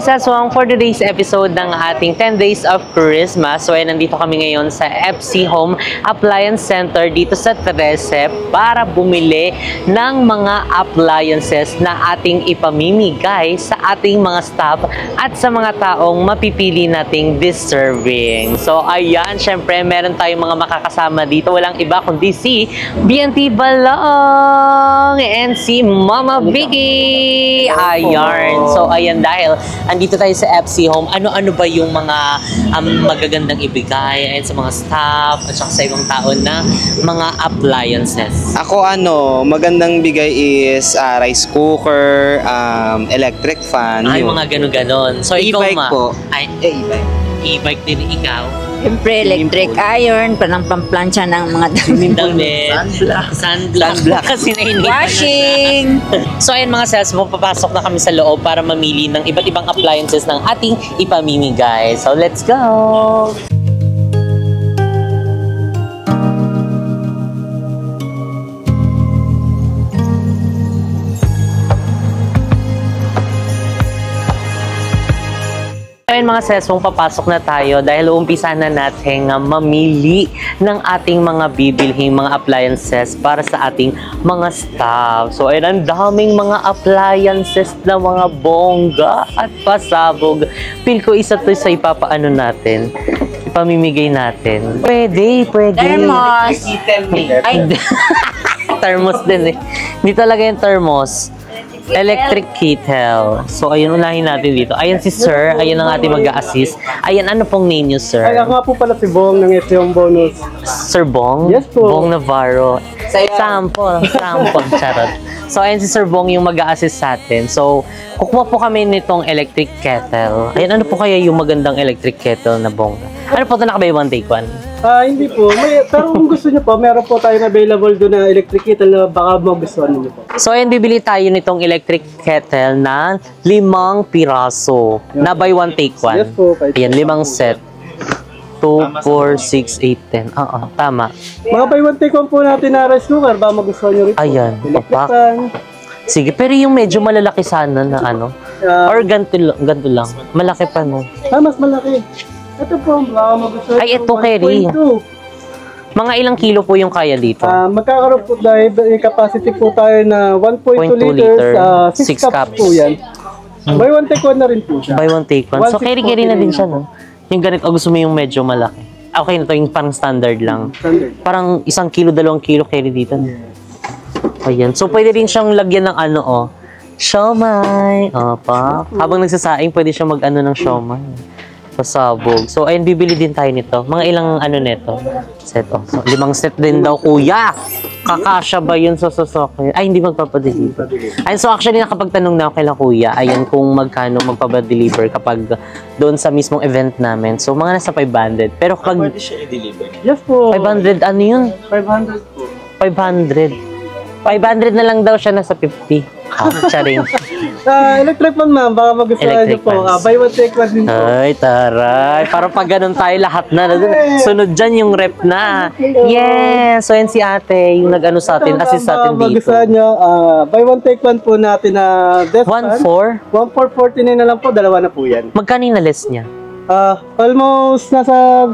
mga saswang, for today's episode ng ating 10 Days of Christmas. So, nandito kami ngayon sa FC Home Appliance Center dito sa 13 para bumili ng mga appliances na ating ipamimigay sa ating mga staff at sa mga taong mapipili nating deserving. So, ayan, syempre, meron tayong mga makakasama dito. Walang iba kundi si BNT Balong and si Mama Vicky. Ayan. So, ayan, dahil andito tayo sa FC Home, ano-ano ba yung mga magagandang ibigay ayan, sa mga staff at saka sa ibang tao na mga appliances? Ako magandang bigay is rice cooker, electric fan. Ay, mga ganon-ganon. So, ikaw e-bike po. Ay, E-bike. E-bike din ikaw? Siyempre, electric iron, panang pamplansya ng mga damit. Sunblock. Kasi nainitan. Washing! So, ayan mga sales, papasok na kami sa loob para mamili ng iba't ibang appliances ng ating ipamimigay. So, let's go! Ayun mga sesong, papasok na tayo dahil uumpisa na natin mamili ng ating mga bibilhing mga appliances para sa ating mga staff. So ayun, ang daming mga appliances na mga bongga at pasabog. Feel ko isa to sa ipapaano natin, ipamimigay natin. Pwede. Thermos! Ay, thermos din eh. Hindi talaga yung thermos. Electric kettle. So, ayun, unahin natin dito. Ayan si Sir. Ayan ang ating mag-a-assist. Ayan, ano pong name niyo, Sir? Ay, ako nga po pala si Bong ng Etyong Bonus. Sir Bong? Yes po. Bong Navarro. Sample. Charot. So, ayan si Sir Bong yung mag-a-assist sa atin. So, kukuha po kami nitong electric kettle. Ayan, ano po kaya yung magandang electric kettle na bongga? Ano po ito, naka-buy one take one? Hindi po. Pero kung gusto niyo po, meron po tayong available doon na electric kettle na baka magustuhan niyo po. So, ayan, bibili tayo nitong electric kettle na 5 piraso. Na buy one take one. Yes po. Ayan, 5 set. 2, 4, 6, 8, 10. Oo, tama. Mga buy one take one po natin na rice cooker, baka magustuhan niyo rin po. Ayan, Electric papak. fan. Sige, pero yung medyo malalaki sana na ano. Or ganito lang. Malaki pa, no? Mas malaki. Ito po, baka magustuhan Ay, niyo, ito, Kerry. 1.2. Mga ilang kilo po yung kaya dito? Magkakaroon po dahil capacity po tayo na 1.2 liters, 6 cups po yan. Buy one take one na rin po siya. Buy one take one. So, 1.6 carry na din siya, no? Yung ganito, gusto mo yung medyo malaki. Okay na to, yung parang standard lang. Standard. Parang 1 kilo, 2 kilo carry dito. No? Ayan. So, pwede rin siyang lagyan ng siomay. Opa. Habang nagsasaing, pwede siyang mag-ano ng siomay. Pasabog. So, ayun, bibili din tayo nito. Mga ilang neto? Set. So, 5 set din daw, kuya. Kakasya ba yun sa sasakyan? Ay, hindi magpapadeliver. Ayun, so actually, nakapagtanong na ako kay kuya. Ayun, kung magkano magpapadeliver kapag doon sa mismong event namin. So, mga nasa 500. Pero kapag... Pwede siya i-deliver. Yes po. 500, ano yun? 500 po. 500. 500 na lang daw siya, nasa 50. Charing. Electric fan ma'am, baka magustuhan niyo Electric po. fans. Buy one take one din po. Ay, taray. Para pag ganun tayo lahat na. Sunod dyan yung rep na. Yes. So, yan si ate, yung nag-ano sa atin, assist sa atin dito. Magustuhan niyo, buy one take one po natin na desk fan. 1,400? 1,449 na lang po, dalawa na po yan. Magkano yung na-less niya? Almost nasa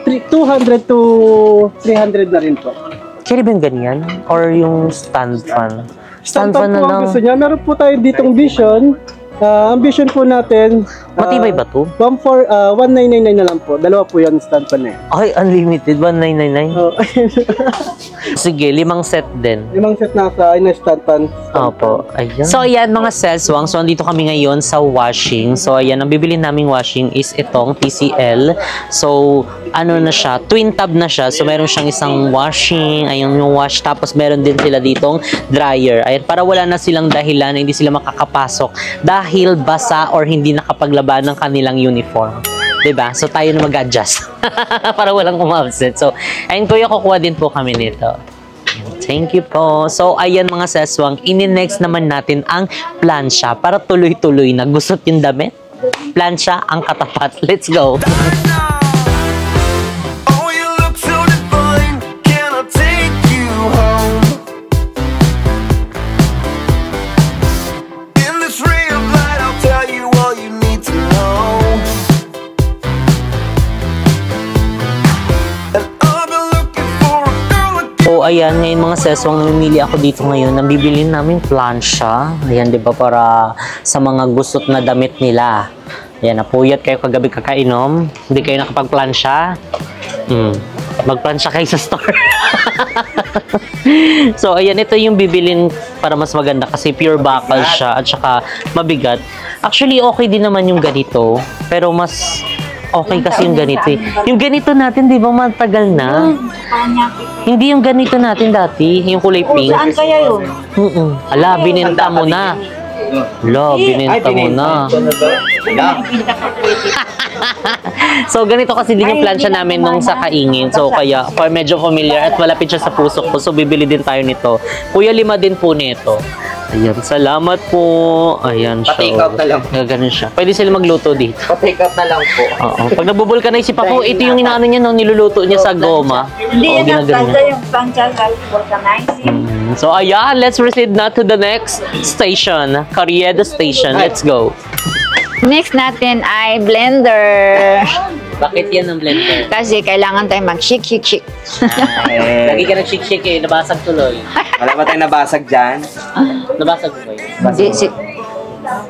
200 to 300 na rin po. Kaya ba yung ganyan? Or yung stand fan? Stand fan na po ang lang. gusto niya. Meron po tayo ditong Vision. Ang Vision po natin, Matibay ba to? 1,999 na lang po. Dalawa po yan stand fan na yan. Ay, unlimited. 1,999? Oh, Sige, 5 set din. 5 set na sa stand fan. Opo. Ayan. So, ayan mga selswang. So, andito kami ngayon sa washing. So, ayan. Ang bibili naming washing is itong TCL. So, ano na siya? Twin tab na siya. So, meron siyang isang washing. Ayun yung wash. Tapos, meron din sila ditong dryer. Ayan. Para wala na silang dahilan na hindi sila makakapasok dahil basa or hindi nakapaglaban ng kanilang uniform. Diba? So, tayo na mag-adjust para walang umabsent. So, ayun kuya, kukuha din po kami nito. Thank you po. So, ayan mga seswang, ini-next naman natin ang plansya para tuloy-tuloy na gusot yung damit. Plansya ang katapat. Let's go! In this ray of light, I'll tell you all you need to ayan, ngayon mga seswang, namimili ako dito ngayon. Nabibili namin plancha. Ayan, di ba, para sa mga gusot na damit nila. Ayan, napuyat kayo kagabi kakainom. Hindi kayo nakapag-plancha. Mag-plancha kayo sa store. So, ayan, ito yung bibilin para mas maganda kasi pure bakal siya at saka mabigat. Actually, okay din naman yung ganito. Pero mas okay kasi yung ganito eh. Yung ganito natin, di ba, matagal na? Hindi yung ganito natin dati, yung kulay pink. Saan kaya yun? Ala, bininta mo na. Ala, bininta mo na. So, ganito kasi din yung plancha namin nung sa Kaingin. So, kaya, medyo familiar at malapit siya sa puso ko. So, bibili din tayo nito. Kuya, 5 din po nito. Ayan, salamat po. Ayan siya. Pa-take out na lang. Ganun siya. Pwede sila magluto dito. Pa-take out na lang po. Oo. Pag nabubulkanize si Papo, ito yung inaano niya, no, niluluto niya sa goma. Hindi Oo, yan ang ginaganon plancha, niya. yung plancha vulcanizing. So, ayan, let's proceed na to the next station. Carrieda Station. Let's go. Next natin ay blender. Bakit yan ang blender? Kasi kailangan tayo mag-shik. Lagi ka nag-shake-shake eh, nabasag tuloy. Wala ba tayong nabasag dyan? Nabasag tuloy. Hindi,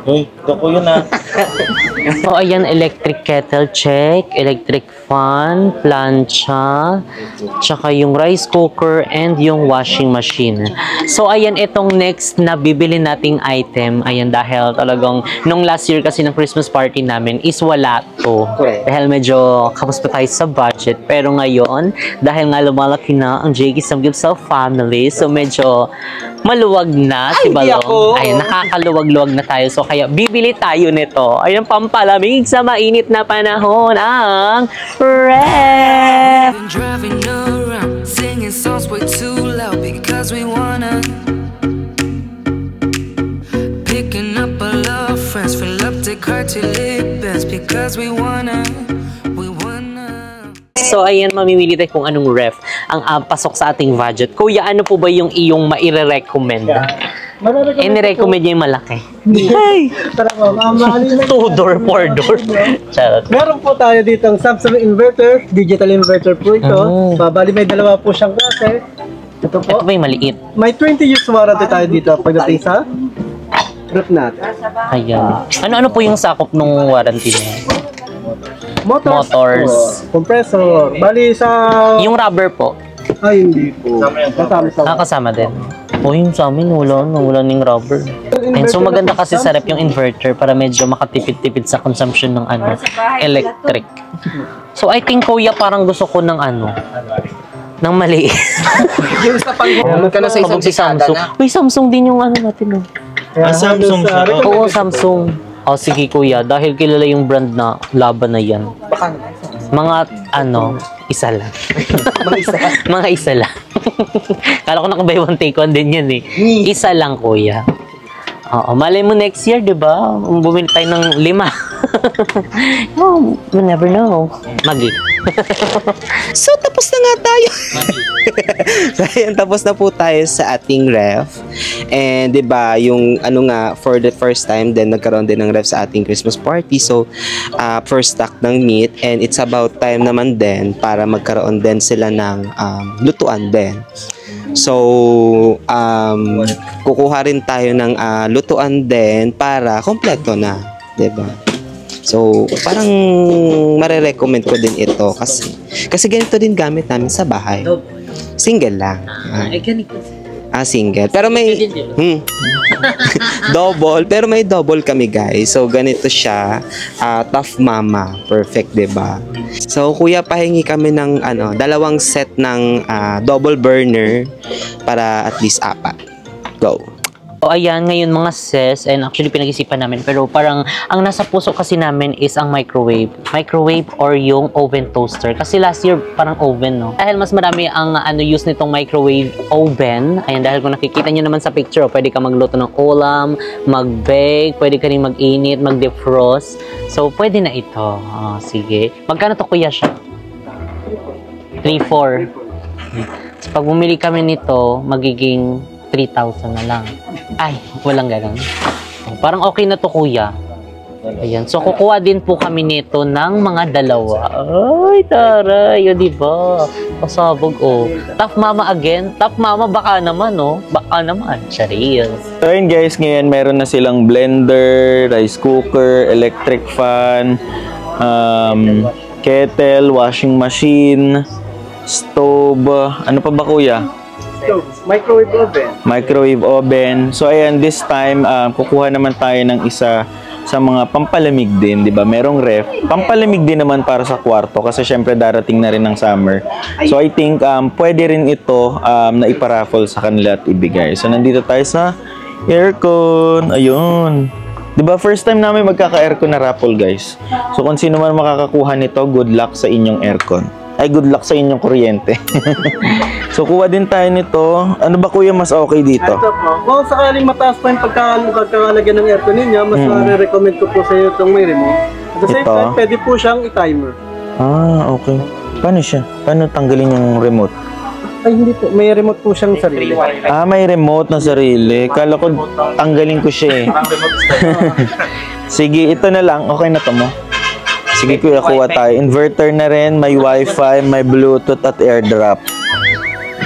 Uy, doko yun ah. So, ayan, electric kettle check, electric fan, plancha, tsaka yung rice cooker, and yung washing machine. So, ayan, itong next na bibili nating item, ayan, dahil talagang, nung last year kasi ng Christmas party namin is wala to. Correct. Dahil medyo kapos pa tayo sa budget. Pero ngayon, dahil nga lumalaki na ang JG Samgyeopsal family, so medyo maluwag na si Balong. Ayan, nakakaluwag-luwag na tayo. So, kaya bibili tayo nito. Ayan, pampalamig sa mainit na panahon ang Ref! Driving around, singing songs way too loud because we wanna. Picking up a lot of friends, fill up the car till it bends because we wanna. So, ayan, mamimili tayo kung anong ref ang pasok sa ating budget. Kuya, ano po ba yung iyong maire-recommend? Inirecommend niya yung malaki. Hey! Tara po, mahalin lang. 2-door, 4-door. Charot. Meron po tayo dito ang Samsung inverter, digital inverter po ito. Bali may dalawa po siyang klase. Ito po. Ito ba yung maliit? May 20 years warranty tayo dito pagdating sa ref natin. Ayan. Ano-ano po yung sakop ng warranty niya? Motors. Po, compressor. Bali sa... Yung rubber po. Ay, hindi po. Kasama sa... Kasama din. O yung sa amin, wala ng rubber. And so maganda kasi sa rep yung inverter para medyo makatipid-tipid sa consumption ng electric. So I think, kuya, parang gusto ko ng ng mali. Yung sa pag-home ka na sa isang Si Samsung. Uy, Samsung din yung natin. Samsung siya. Oo, Samsung. O sige, kuya, dahil kilala yung brand na laban na yan. Mga isa lang. Mga isa lang. Kala ko naka-buy one take one din yan eh. Isa lang, kuya. Oo, malay mo next year, di ba? Bumili tayo ng 5. Oh, you never know. Magi. So, tapos na nga tayo. So, ayan, tapos na po tayo sa ating ref. And, di ba, yung for the first time, then nagkaroon din ng ref sa ating Christmas party. So, first stock ng meat. And it's about time naman din para magkaroon din sila ng lutuan din. So, kukuha rin tayo ng lutuan din para kompleto na, 'di ba? So, parang mare-recommend ko din ito kasi ganito din gamit namin sa bahay. Single lang. Ganito. Single. Pero may double, pero may double kami, guys. So ganito siya, Tough Mama, perfect, 'di ba? So kuya, pahingi kami ng dalawang set ng double burner para at least 4. Go. So, ayan, ngayon mga sis, and actually pinag-isipan namin, pero parang ang nasa puso kasi namin is ang microwave. Microwave or yung oven toaster. Kasi last year, parang oven, no? Dahil mas marami ang use nitong microwave oven. Ayan, dahil kung nakikita nyo naman sa picture, pwede ka magluto ng ulam, mag-bake, pwede ka rin mag-init, mag-defrost. So, pwede na ito. Sige. Magkano to, kuya, siya? 3,400. So, pag bumili kami nito, magiging 3,000 na lang. Ay, walang ganun. Parang okay na to, kuya. Ayan. So, kukuha din po kami nito ng mga dalawa. Ay, taray. O, diba? Pasabog, oh. Tough mama again. Tough mama, baka naman, oh. Baka naman. Charis. So ayun guys, ngayon meron na silang blender, rice cooker, electric fan, kettle, washing machine, stove, ano pa ba kuya? Microwave oven. Microwave oven. So ayan, this time kukuha naman tayo ng isa sa mga pampalamig din, 'di ba? Merong ref. Pampalamig din naman para sa kwarto kasi syempre darating na rin ng summer. So I think pwede rin ito na iparaffle sa kanila at ibigay. So nandito tayo sa aircon. Ayun. 'Di ba first time namin magkaka-aircon na raffle, guys. So kung sino man makakakuha nito, good luck sa inyong aircon. Ay, good luck sa inyong kuryente. So, kuha din tayo nito. Ano ba kuya mas okay dito? Ito po. Kung sakaling mataas pa yung pagkakalagyan ng aircon ninyo, mas recommend ko po sa iyo itong may remote. At the same time, pwede po siyang i-timer. Ah, okay. Paano siya? Paano tanggalin yung remote? Ay, hindi po. May remote po siyang sarili. Ah, may remote na sarili. Kala ko tanggalin ko siya eh. Sige, ito na lang. Okay na to mo. Sige kuya, kuha tayo. Inverter na rin, may wifi, may bluetooth at airdrop.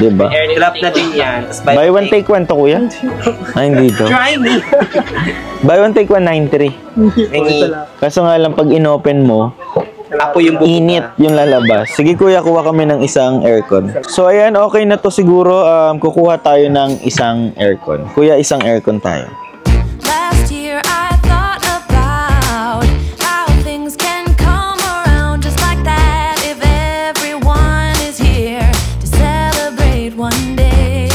Diba? Airdrop na din yan. Buy one take one to kuya? Ay, hindi to. Try me. Buy one take one, 9.3. Kaso nga lang, pag inopen mo, Apo yung init yung lalabas. Sige kuya, kuha kami ng isang aircon. So ayan, okay na to siguro. Kukuha tayo ng isang aircon. Kuya, isang aircon tayo. Last year I thought about how things can come around just like that if everyone is here to celebrate one day.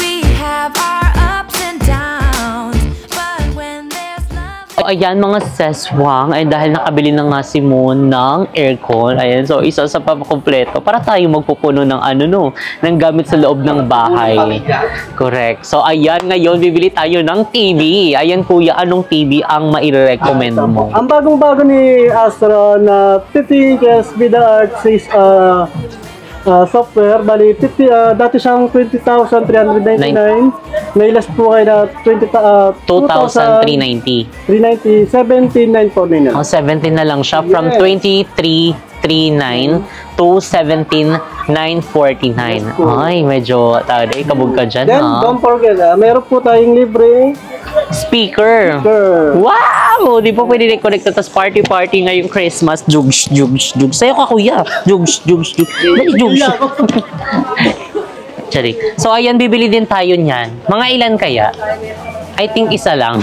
We have our ups and downs, but when there's love. So, ayan mga seswang, ay dahil nakabili na nga si Moon ng aircon, ayan, so isa sa papakompleto para tayo magpupuno ng ng gamit sa loob ng bahay. Correct. So ayan, ngayon bibili tayo ng TV. Ayan kuya, anong TV ang maire-recommend mo? Ang bagong-bago ni Astra na 50 inches with the Art 6 software, bali dati siyang 20,399. May last po kayo na 2,390. 390, 17,949. Oh, 17 na lang siya from 23,399 to 17,949. Ay, medyo taday, kabog ka dyan, Then, ha? don't forget, meron po tayong libre Speaker. Wow! Di pa pwede na-connect na tas party-party ngayong Christmas. Jugs, jugs, jugs. Sa'yo ka, kuya. Jugs, jugs, jugs. Dali, jugs. Sorry. So, ayan, bibili din tayo niyan. Mga ilan kaya? I think isa lang.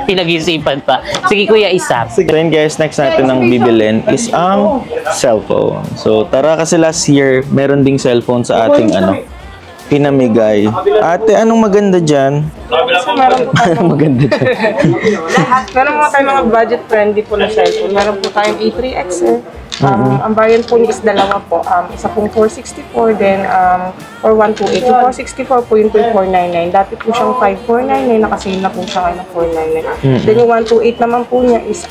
Pinag-isipan pa. Sige, kuya, isa. So yun guys, next natin ang bibilin is ang cellphone. So tara, kasi last year, meron ding cellphone sa ating pinamigay. Ate, anong maganda dyan? Anong maganda dyan? Lahat. Meron mo tayong mga budget-friendly po na cellphone. Meron po tayong A3X, sir. Ang variant po niya is dalawa po. Isa pong 464, then 4128. Yung 464 po yung 2499. Dati po siyang 5499, nakasale na po siya ngayon ng 499. Then yung 128 naman po niya is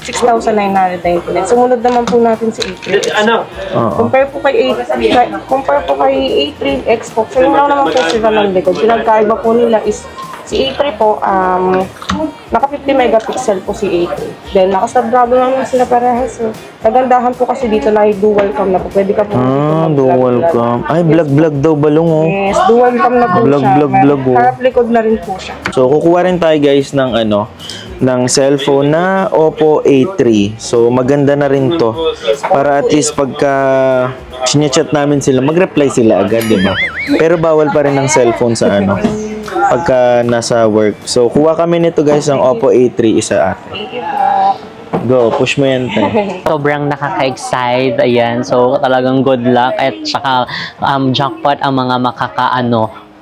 6,999. Sumunod naman po natin si A3X. Compare po kay A3X po. So yung lang naman po sila ng likod. Pinagkaiba po nila is si A3 po, naka 50 megapixel po si A3. Then naka-Snapdragon naman sila parehas. So, kagandahan po kasi dito na dual cam na po. Pwede ka po. Dual cam. Ay, vlog daw balong oh. Yes, dual cam na po siya. Vlog oh. Harap likod na rin po siya. So, kukuha rin tayo guys ng ng cellphone na Oppo A3. So, maganda na rin to. Para at least pagka sinya-chat namin sila, mag-reply sila agad, di ba? Pero bawal pa rin ng cellphone sa pagka nasa work. So, kuha kami nito guys ng Oppo A3 isa ate. Go, push mo yan tayo. Sobrang nakaka-excite. Ayan. So, talagang good luck. At saka, jackpot ang mga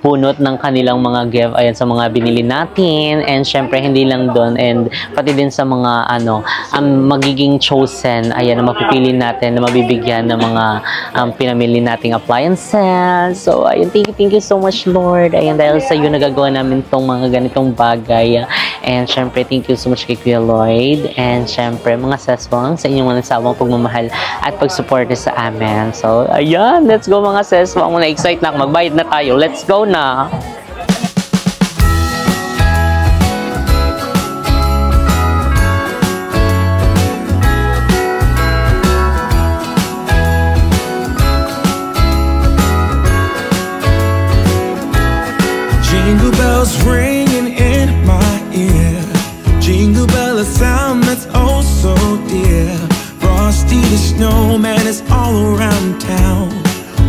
punot ng kanilang mga gift ayan sa mga binili natin, and syempre hindi lang doon, and pati din sa mga magiging chosen ayan na mapipili natin na mabibigyan ng mga pinamili nating appliances. So ayun, thank you so much Lord, ayan, dahil sa iyo nagagawa namin tong mga ganitong bagay, and syempre thank you so much kay Kuya Lloyd, and syempre mga seswang sa inyong mga nasabang pagmamahal at pagsuporta sa amin. So ayan, let's go mga seswang, na-excite na ako, magbayad na tayo, let's go na. the snowman is all around town.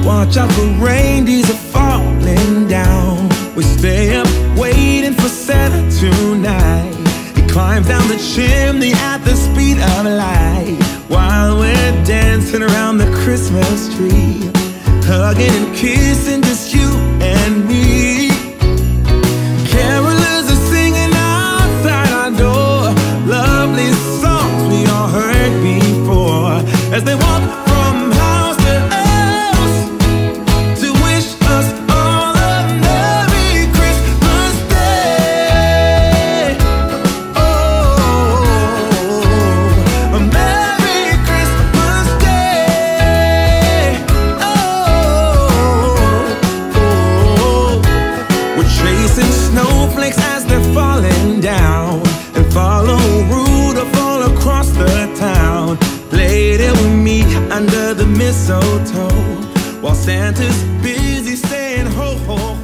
Watch out for reindeers are falling down. We stay up waiting for Santa tonight. He climbs down the chimney at the speed of light, while we're dancing around the Christmas tree, hugging and kissing, just you and me. Carolers are singing outside our door, lovely songs we all heard before, as they walk from house to house to wish us all a Merry Christmas Day. Oh, a Merry Christmas Day. Oh, we're chasing snowflakes as they're falling down, and follow Rudolph all across the town. Later we meet under the mistletoe, while Santa's busy saying ho ho ho.